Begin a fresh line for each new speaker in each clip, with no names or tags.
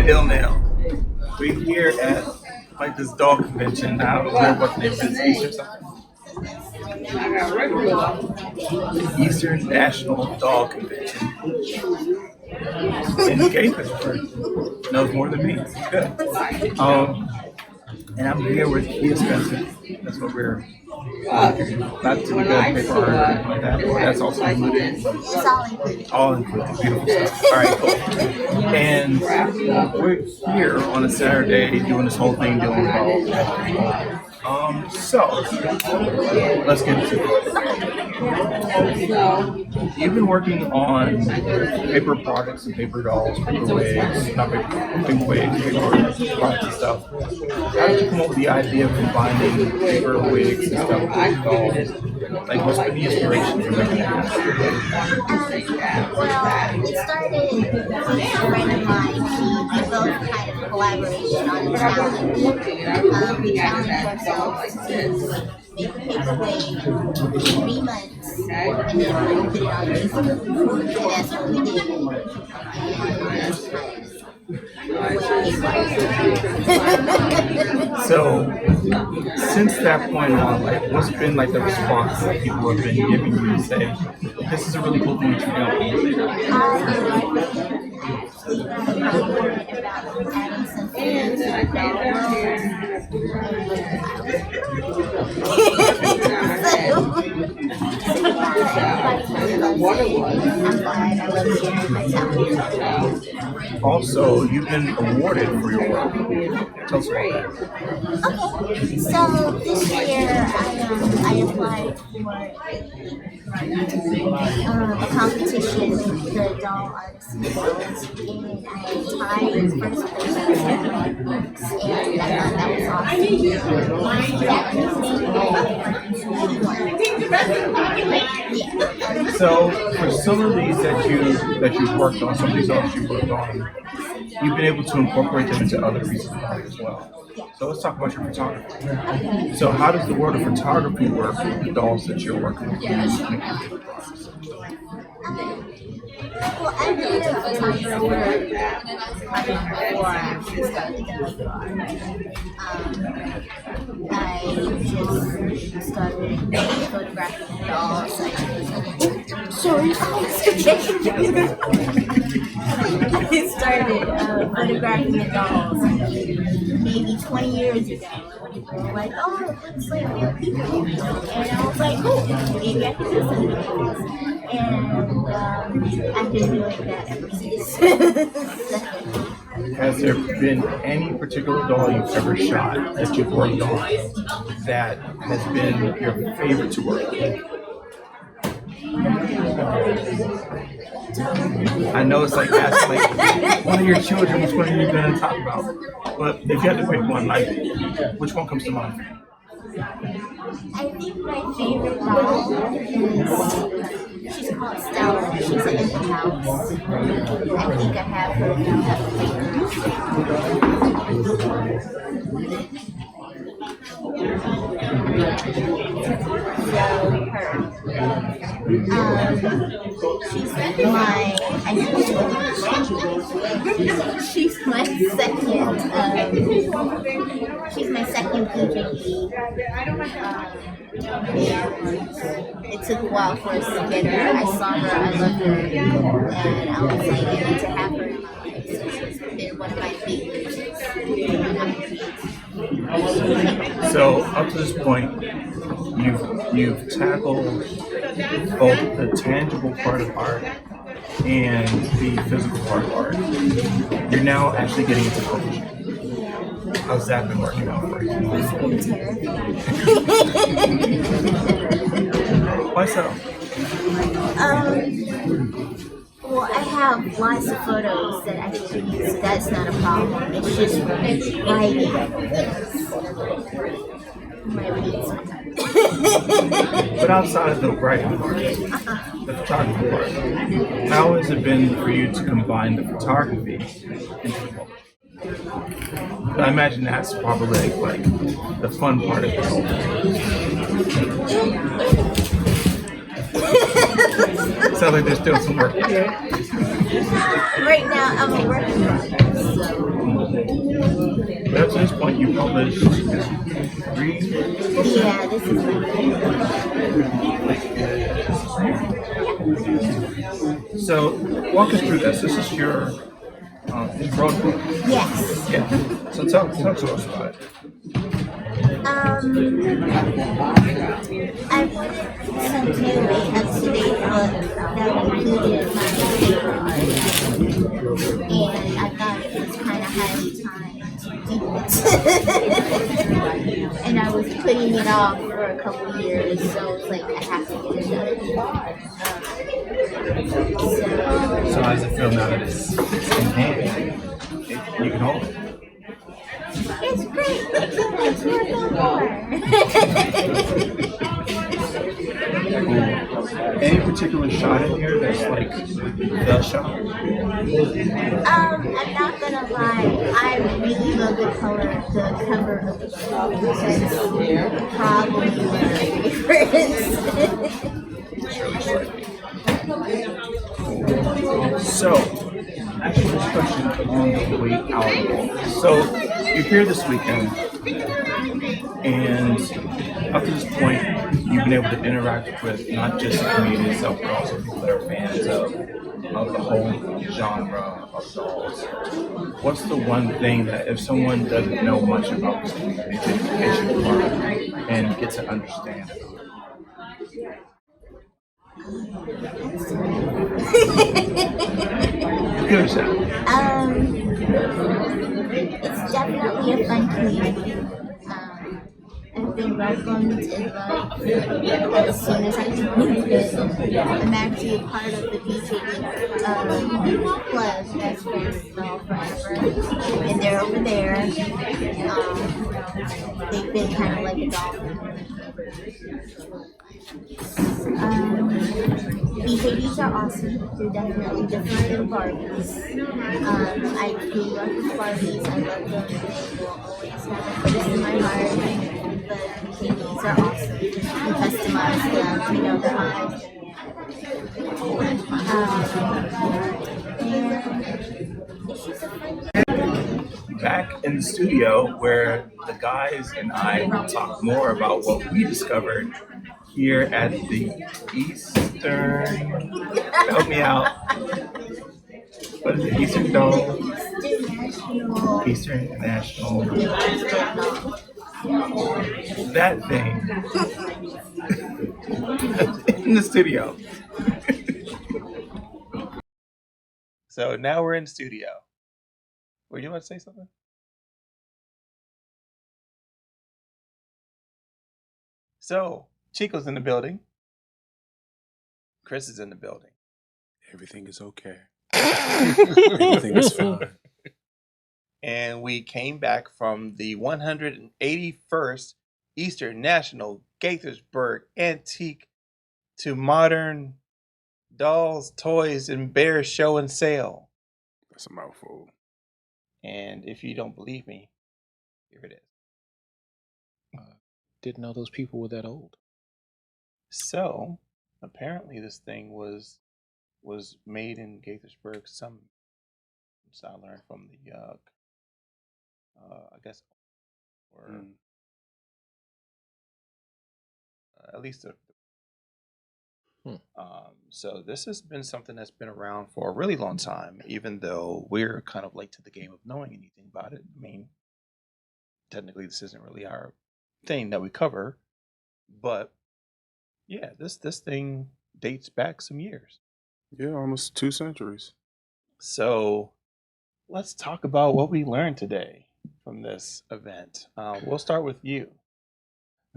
to ILNL. We're here at like this dog convention. I don't know what the name is. Easter something. Eastern National Dog Convention. And Gaithersburg knows more than me. Good. And I'm here with Kia Spencer. That's what we're not to the good paper or anything like that. That's also included.
It's
All included. Beautiful stuff. All right, cool. And we're here on a Saturday doing this whole thing dealing with dogs. So let's get into it. You've been working on paper products and paper dolls, paper wigs, not paper wigs, paper products and stuff. How did you come up with the idea of combining paper wigs and stuff with dolls? Like, what's been the inspiration for making that?
Well, it started with a friend of mine. We both kind of collaboration on a challenge. We challenged ourselves to make a paper wig in 3 months and then put it on Facebook. And that's what we did.
So, since that point on, like, what's been like the response that people have been giving you to say, this is a really cool thing that you're doing?
About adding some things to the
Also, you've been awarded for your work. Tell us about that.
Okay, so this year I applied for a competition with the Doll Arts and I tied first place with 7 books, and I thought that was awesome.
So, for some of these that you've worked on, some of these dolls you've worked on, you've been able to incorporate them into other pieces of art as well. So let's talk about your photography. So how does the world of photography work with the dolls that you're working with?
Well, I've been a photographer before I actually started doing art. I just started photographing dolls. Sorry. I started photographing the dolls maybe 20 years ago. People were like, oh, it looks like real people. And I was like, oh, maybe I can do something with this. And I've been doing that ever since.
Has there been any particular doll you've ever shot that you've worked on that has been your favorite to work with? I know it's like asking like one of your children, which one are you going to talk about? But if you had to pick one, like, which one comes to mind for you?
I think my favorite doll is, she's called Stella. She's in the house. I think I have her she's my second PJE. It took a while for us to get her. I saw her, I loved her, and I was like, I need to have her in my life. So she's been one of my favorites.
So up to this point, you've tackled both the tangible part of art and the physical part of art. You're now actually getting into publishing. How's that been working out for you?
It's been terrible.
Why so?
Well, I have lots of photos that I can use, so that's not a problem. It's just writing. My reads.
But outside of the writing part, the photography part, how has it been for you to combine the photography into the publishing? I imagine that's probably like the fun part of the whole thing. Sounds like there's still some work to do.
Right now, I'm a work in progress, so
But up to this point, you published three books.
yeah, this is my
So walk us through this. This is your road book.
yes.
Yeah. So talk to us about it.
I wanted to do a up-to-date book that included my paper art, and I thought it was kind of highly time to do it. And I was putting it off for a couple years, so I was like, I have to get it done.
So how does it feel now that it's in hand? You can hold it.
It's great. It's worth
Any particular shot in here that's like the shot?
I'm not gonna lie. I really love the cover of the book. That's probably one of my favorites.
So, actually, this question on the way out. So, you're here this weekend, and up to this point, you've been able to interact with not just the community itself, but also people that are fans of the whole genre of dolls. What's the one thing that if someone doesn't know much about this community, they should learn and get to understand it? Give it a shot.
It's definitely a fun community. I've been welcomed and loved as soon as I joined it. I'm actually a part of the BJD club, Best Friends Doll Forever, and they're over there. They've been kind of like a doll BJDs are awesome. They're definitely different than Barbies. I grew up with Barbies. I love them. They will always have a place in my heart. But BJDs are awesome. You can customize them. You know the eyes. And it's just a fun
Back in the studio where the guys and I will talk more about what we discovered here at the Eastern. Help me out. What is it? Eastern Dome? Eastern International. That thing. In the studio. So now we're in studio. Were you want to say something? So, Chico's in the building. Chris is in the building.
Everything is okay. Everything is fine.
And we came back from the 181st Eastern National Gaithersburg Antique to Modern Dolls, Toys, and Bears Show and Sale.
That's a mouthful.
And if you don't believe me, here it is.
Didn't know those people were that old.
So, apparently this thing was made in Gaithersburg. So I learned from the I guess, or at least so this has been something that's been around for a really long time, even though we're kind of late to the game of knowing anything about it. I mean, technically this isn't really our thing that we cover, but yeah, this thing dates back some years.
Yeah, almost 2 centuries.
So let's talk about what we learned today from this event. We'll start with you.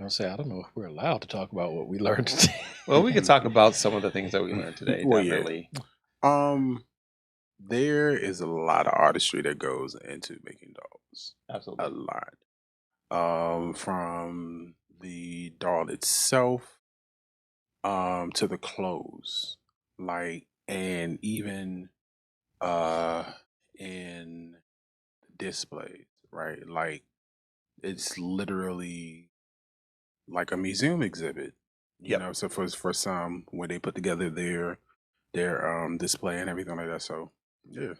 I'll say, I don't know if we're allowed to talk about what we learned today.
Well, we could talk about some of the things that we learned today.
Well,
definitely.
Yeah. There is a lot of artistry that goes into making dolls.
Absolutely.
A lot. From the doll itself, to the clothes, and even in displays, right? It's literally like a museum exhibit, you know. So for some, when they put together their display and everything like that. So yeah,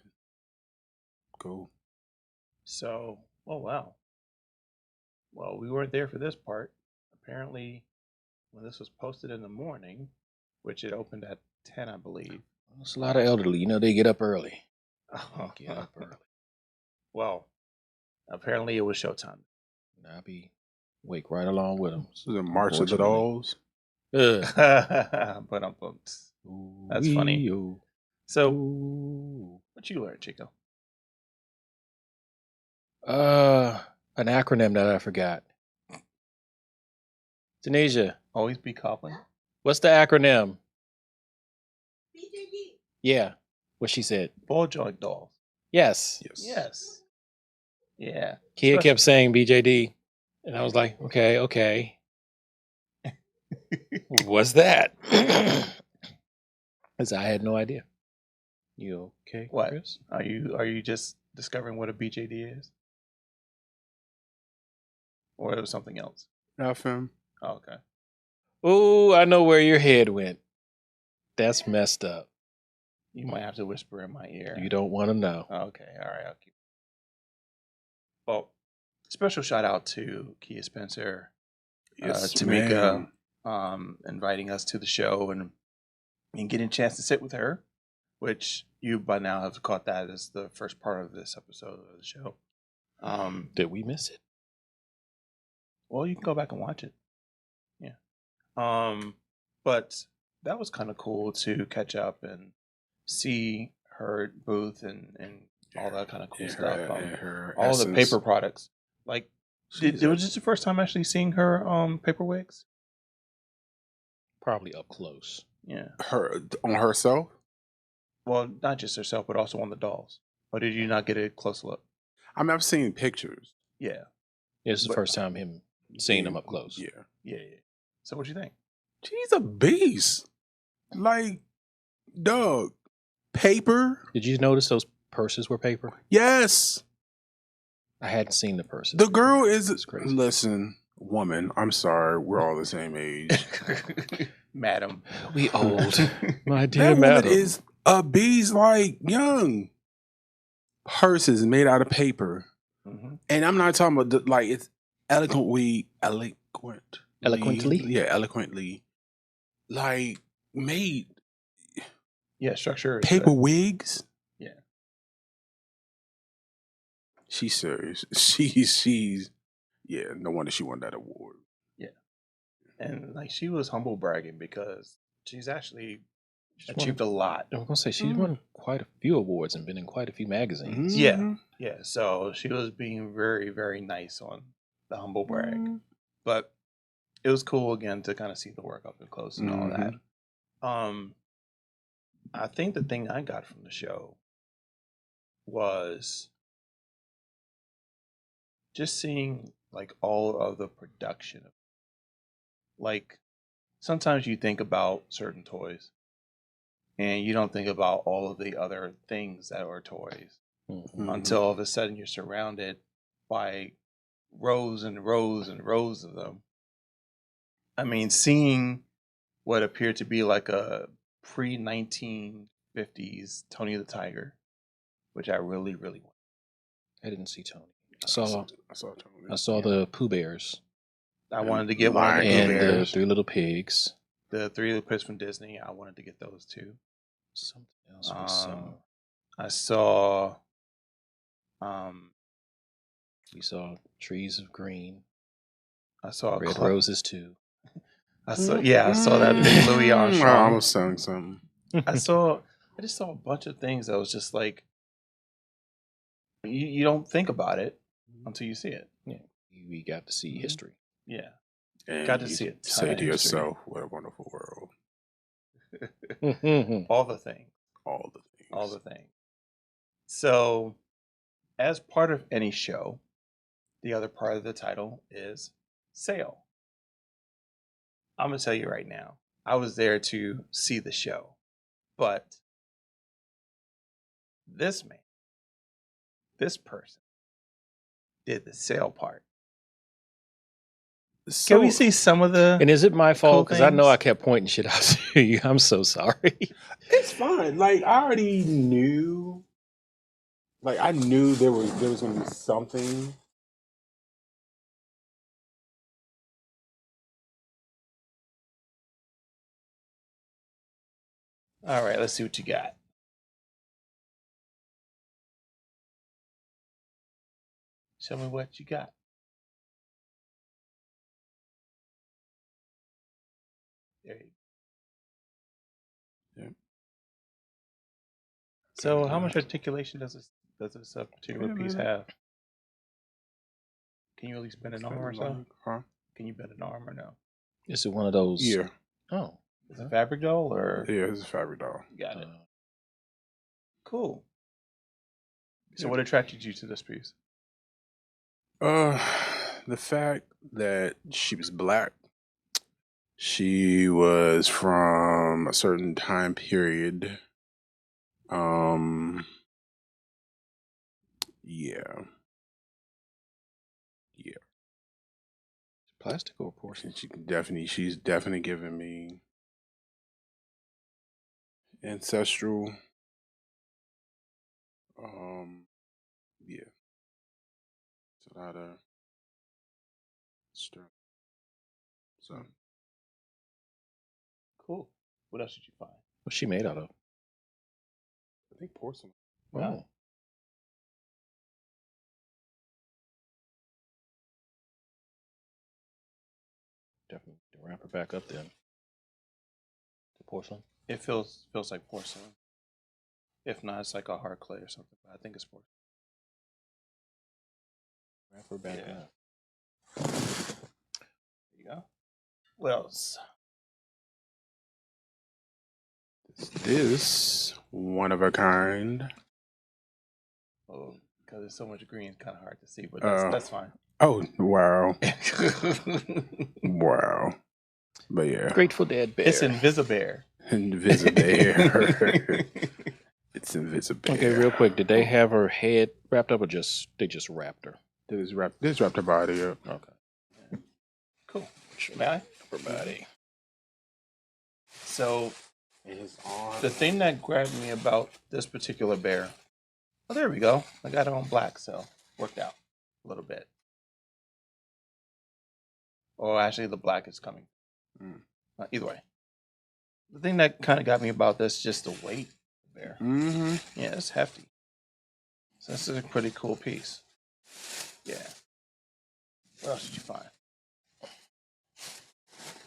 cool.
So, oh wow. Well, we weren't there for this part. Apparently, when this was posted in the morning, which it opened at 10, I believe.
It's a lot of elderly. You know, they get up early. They get up early.
Well, apparently it was showtime.
And I'll be wake right along with them.
This is a March of the Dolls.
But that's funny. So, what you learned, Chico?
An acronym that I forgot. Tunisia,
Always be cobbling.
what's the acronym?
BJD.
Yeah, what she said.
Ball joint dolls.
Yes.
Yes. Yeah.
Kia kept saying BJD, and I was like, okay. What's that? Because I had no idea. You okay,
What?
Chris?
Are you just discovering what a BJD is? Or it was something else?
FM.
Oh, okay.
Oh, I know where your head went. That's messed up.
You might have to whisper in my ear.
You don't want to know.
Okay, all right. I'll keep. Well, special shout out to Kia Spencer,
Yes,
Tamika,
ma'am.
inviting us to the show and getting a chance to sit with her, which you by now have caught that as the first part of this episode of the show.
Did we miss it?
Well, you can go back and watch it. Yeah. But that was kind of cool to catch up and see her booth and all that kind of cool stuff. All the paper products. Like, it was just the first time actually seeing her paper wigs.
Probably up close.
Yeah.
Her on herself.
Well, not just herself, but also on the dolls. Or did you not get a close look?
I mean, I've seen pictures.
Yeah.
It's the
But-
first time him seeing him up close.
Yeah,
Yeah. So what you think?
she's a beast. Like, dog, paper.
Did you notice those purses were paper?
Yes,
I hadn't seen the purses.
the girl is.
It's crazy.
Listen, woman. I'm sorry, we're all the same age.
Madam.
We old. My dear
That woman
madam.
is a beast, like young. Purses made out of paper, and I'm not talking about like it's eloquently.
Eloquently?
Yeah, eloquently. Like made
Yeah, structure. is
paper wigs.
Yeah.
She's serious. She's yeah. No wonder she won that award.
And like she was humble bragging because she's actually
She's
achieved a lot.
I was gonna say she's won quite a few awards and been in quite a few magazines.
Mhm.
Yeah. So she was being very, very nice on the humble brag.
Mhm.
But it was cool again to kind of see the work up and close and all that. I think the thing I got from the show was just seeing like all of the production. Like sometimes you think about certain toys and you don't think about all of the other things that are toys
Mhm.
until all of a sudden you're surrounded by rows and rows and rows of them. I mean, seeing what appeared to be like a pre-1950s Tony the Tiger, which I really, really want.
I didn't see Tony.
I saw Tony.
I saw the Pooh Bears
I wanted to get one of the
Lion
Pooh
and the
Bears.
Three Little Pigs.
The Three Little Pigs from Disney. I wanted to get those too.
Something else was some.
I saw.
We saw Trees of Green,
I saw
Red Roses too.
I saw that big Louis
I
Armstrong.
almost sang something.
I just saw a bunch of things that was just like you don't think about it until you see it.
Yeah, we got to see history.
Yeah.
And
Got to
you
see it.
Say to yourself, "What a wonderful world!"
All the things.
All the things.
All the things. So, as part of any show, the other part of the title is sale. I'm going to tell you right now, I was there to see the show, but this person, did the sale part. Can we see some of the?
And is it my fault? Because I know
things?
I kept pointing shit out to you. I'm so sorry.
It's fine. Like I already knew. Like I knew there was gonna be something.
All right, let's see what you got. Show me what you got. There you go.
Yeah.
So, how much articulation does this particular
Wait a
piece
minute.
have? Can you at least bend an arm or so?
Huh?
Can you bend an arm or no?
Is it one of those?
Yeah.
Oh.
Is it fabric doll or?
Yeah, it's a fabric doll.
Got it. Cool. So, what attracted you to this piece?
The fact that she was black. She was from a certain time period. Yeah. Yeah.
Plastic or porcelain?
She's definitely giving me ancestral. Yeah. It's a lot of stuff. So
Cool. What else did you find?
What's she made out of?
I think porcelain.
Wow.
Oh. Definitely to wrap her back up then. The porcelain.
It feels like porcelain. If not, it's like a hard clay or something. But I think it's porcelain.
Wrap her back
Yeah.
up.
There you go. What else?
This one of a kind.
Oh, because there's so much green, it's kind of hard to see, but that's fine.
Oh wow. Wow. But yeah.
Grateful Dead bear.
It's Invisibear.
Invisibear. It's Invisibear.
Okay, real quick. Did they have her head wrapped up or they just wrapped her?
They just wrapped her body up.
Okay.
Cool. May I?
Her body.
So
And his arm.
the thing that grabbed me about this particular bear, oh, there we go. I got it on black, so worked out a little bit. Or actually, the black is coming. Either way. The thing that kind of got me about this is just the weight of the bear.
Mm-hmm.
Yeah, it's hefty. So this is a pretty cool piece. Yeah. What else did you find?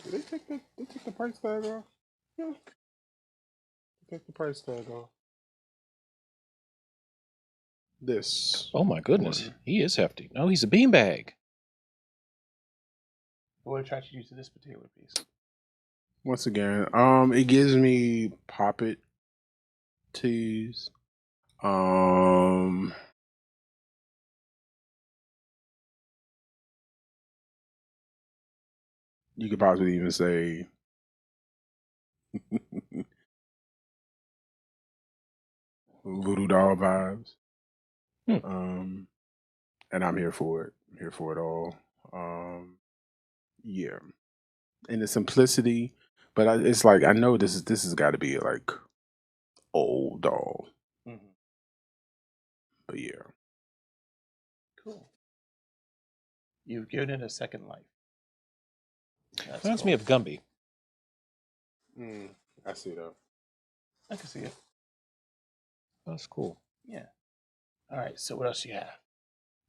Did they take the price tag off? Yeah. They take the price tag off. This.
Oh my goodness. He is hefty. No, he's a beanbag.
What attracted you to this particular piece?
Once again, it gives me poppet tees. You could possibly even say voodoo doll vibes. And I'm here for it. I'm here for it all. Yeah, and the simplicity, but it's like I know this has got to be like old doll.
Mm-hmm.
But yeah,
Cool. You've given it a second life. That's
Reminds
cool.
me of Gumby.
I see that.
I can see it.
That's cool.
Yeah. All right. So what else you have?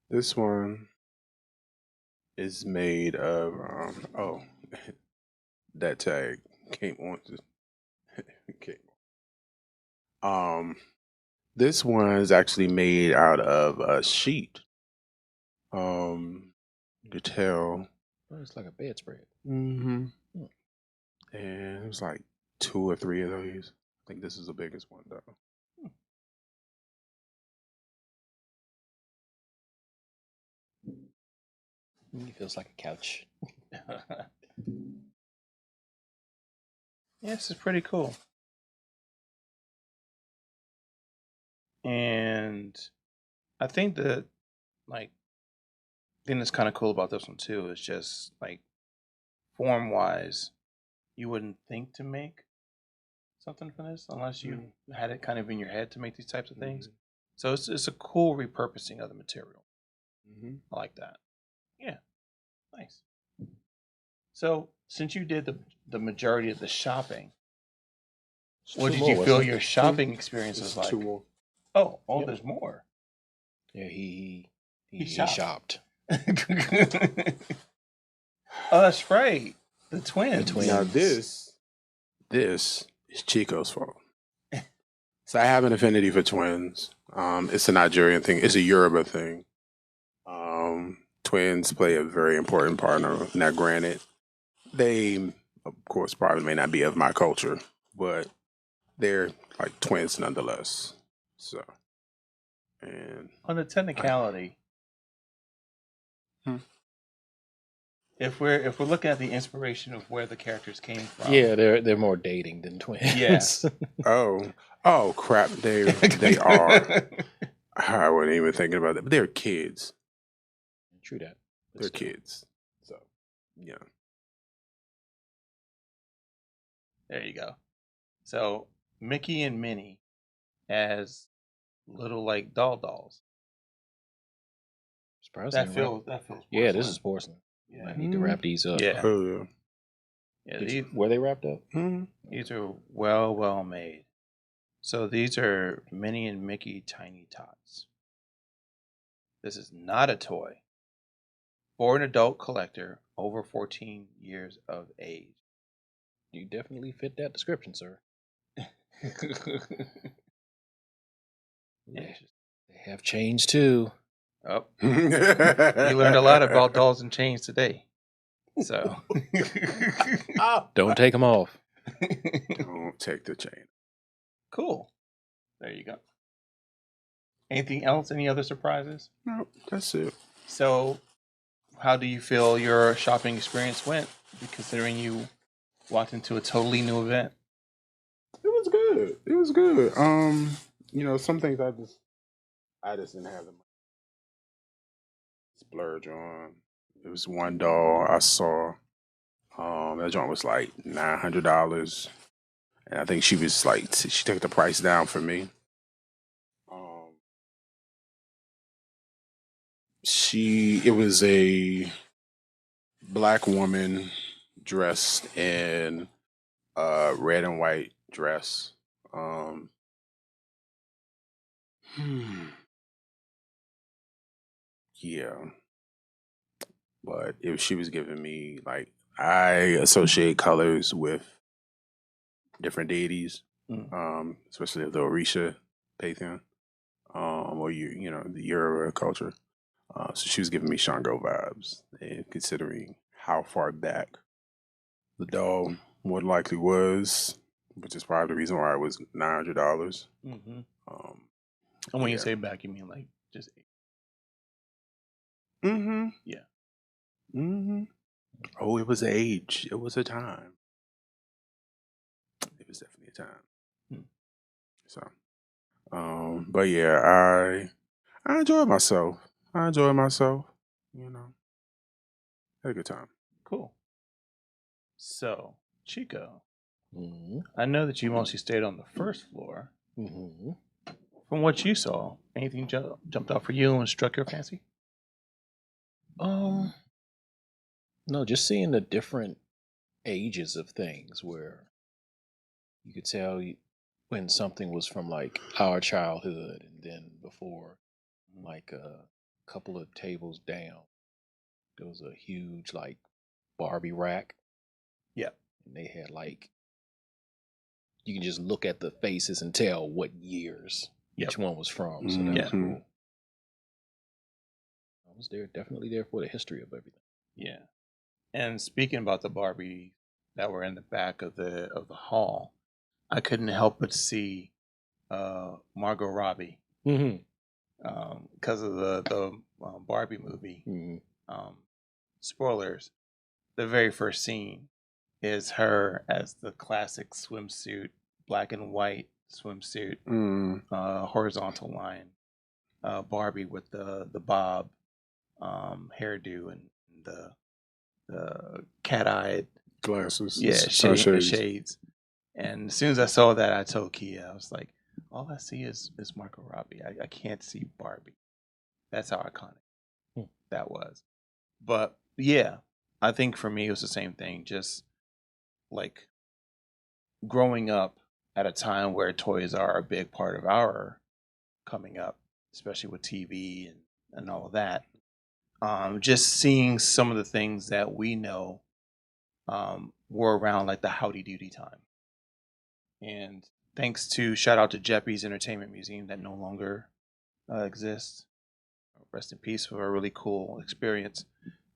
This one is made of that tag came on to came this one is actually made out of a sheet. You could tell.
Oh, it's like a bedspread.
Mm-hmm. And it was like 2 or 3 of those. I think this is the biggest one though.
He feels like a couch.
Yeah, this is pretty cool. And I think that thing that's kind of cool about this one too is just like form wise, you wouldn't think to make something from this unless you had it kind of in your head to make these types of things. So it's a cool repurposing of the material. I like that. Yeah, nice. So since you did the majority of the shopping, what did you feel your shopping experience was like?
2 more.
Oh,
Yep.
there's more.
Yeah, he
shopped.
shopped.
Oh, that's right. The twins.
The twins.
Now this is Chico's fault. So I have an affinity for twins. It's a Nigerian thing. It's a Yoruba thing. Twins play a very important part in it. Now, granted, they, of course, probably may not be of my culture, but they're like twins nonetheless. So, and
On the technicality,
Hmm.
if we're looking at the inspiration of where the characters came from,
Yeah, they're more dating than twins.
Yes.
oh crap, they are. I wasn't even thinking about that, but they're kids.
True that. But
They're
still.
kids. So, yeah.
There you go. So Mickey and Minnie as little like dolls.
Surprising.
That feels.
Yeah, this
porcelain.
is porcelain.
Yeah.
I need to wrap these up.
Yeah.
Oh,
Yeah.
Were they wrapped up?
These are well made. So these are Minnie and Mickey Tiny Tots. This is not a toy. For an adult collector over 14 years of age.
You definitely fit that description, sir.
Yeah.
They have chains too.
Oh,
you
you learned a lot about dolls and chains today. So
Don't take them off.
Don't take the chain.
Cool. There you go. Anything else? Any other surprises?
No, that's it.
So, how do you feel your shopping experience went, considering you walked into a totally new event?
It was good. It was good. Some things I just didn't have the money to splurge on. It was one doll I saw. That joint was like $900, and I think she was like she took the price down for me. It was a black woman dressed in a red and white dress. Yeah, but she was giving me like I associate colors with different deities, especially the Orisha pantheon, or the Yoruba culture. So she was giving me Shango vibes, and considering how far back the doll more than likely was, which is probably the reason why it was $900.
Mm-hmm. And when you
yeah.
say back, you mean like just.
Mm-hmm.
Yeah.
Mm-hmm. Oh, it was age. It was a time. It was definitely a time. So, but yeah, I enjoyed myself. Had a good time.
Cool. So, Chico,
Mm-hmm.
I know that you mostly stayed on the first floor.
Mm-hmm.
From what you saw, anything jumped out for you and struck your fancy?
No, just seeing the different ages of things where you could tell when something was from like our childhood and then before, like a couple of tables down, there was a huge like Barbie rack.
Yeah.
And they had like, you can just look at the faces and tell what years each one was from. So that was cool. I was definitely there for the history of everything.
Yeah. And speaking about the Barbie that were in the back of the hall, I couldn't help but see Margot Robbie because of the Barbie movie. Spoilers: the very first scene is her as the classic swimsuit, black and white swimsuit, horizontal line, Barbie with the bob hairdo and the cat-eyed
Glasses.
Yeah,
Shades.
shades. And as soon as I saw that, I told Kia, I was like, all I see is Margot Robbie. I can't see Barbie. That's how iconic that was. But yeah, I think for me, it was the same thing. Just like growing up at a time where toys are a big part of our coming up, especially with TV and all of that. Just seeing some of the things that we know were around like the Howdy Doody time. And thanks to shout out to Jeppy's Entertainment Museum that no longer exists. Rest in peace for a really cool experience.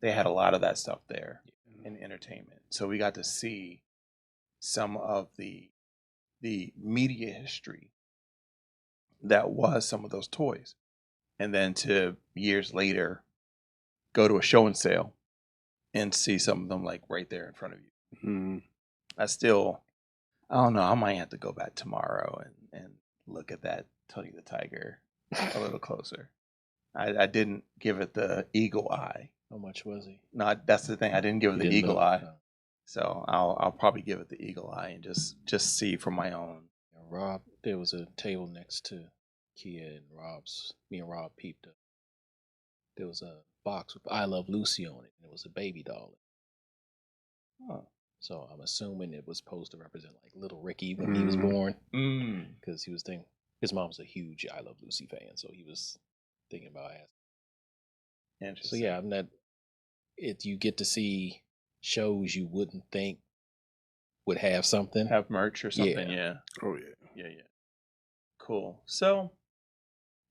They had a lot of that stuff there in entertainment. So we got to see some of the media history that was some of those toys. And then to years later go to a show and sale and see some of them like right there in front of you.
Mm.
I don't know, I might have to go back tomorrow and look at that Tony the Tiger a little closer. I didn't give it the eagle eye.
How much was he?
No, that's the thing. I didn't give it
You
the
didn't
eagle
know?
eye.
No.
So I'll probably give it the eagle eye and just see for my own.
Rob, there was a table next to Kia and me and Rob peeped up. There was a box with I Love Lucy on it, and it was a baby doll.
Oh.
So I'm assuming it was supposed to represent like little Ricky when he was born, because he was thinking his mom was a huge I Love Lucy fan, so he was thinking about asking. So
Interesting.
yeah, I'm not. You get to see shows you wouldn't think would have something.
Have merch or something, yeah.
Oh yeah.
Yeah. Cool. So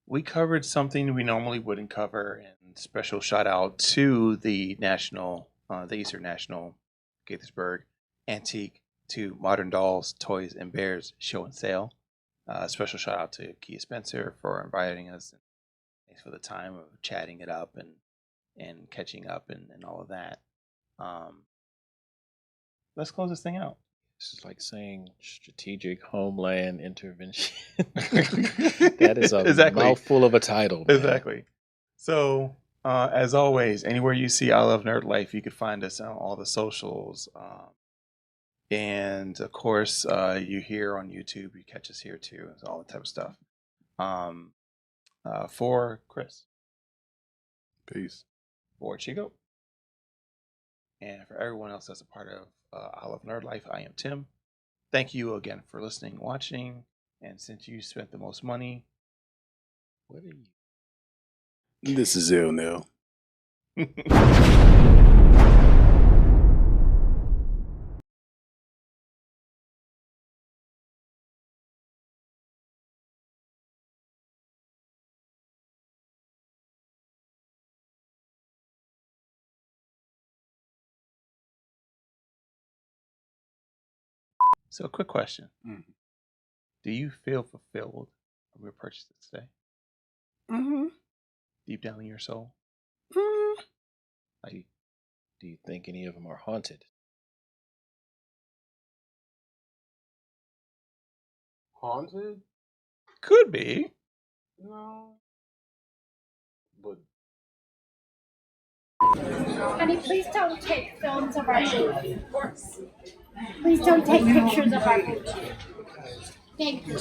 we covered something we normally wouldn't cover, and special shout out to the Eastern National Gaithersburg Antique to Modern Dolls, Toys, and Bears show and sale. Special shout out to Kia Spencer for inviting us. Thanks for the time of chatting it up and catching up and all of that. Let's close this thing out.
It's just like saying strategic homeland intervention. That is a
Exactly.
mouthful of a title. Man.
Exactly. So, as always, anywhere you see I Love Nerd Life, you can find us on all the socials. And of course, you hear on YouTube, you catch us here too, and all that type of stuff. For Chris,
Peace.
for Chico, and for everyone else that's a part of I Love Nerd Life, I am Tim. Thank you again for listening, watching, and since you spent the most money,
What are you?
This is ILNL.
So, quick question.
Mhm.
Do you feel fulfilled of your purchases today?
Mm-hmm.
Deep down in your soul?
Do you think any of them are haunted?
Haunted?
Could be.
No. But
Honey, please don't take films of our food. Please don't take pictures of our food. Thank you.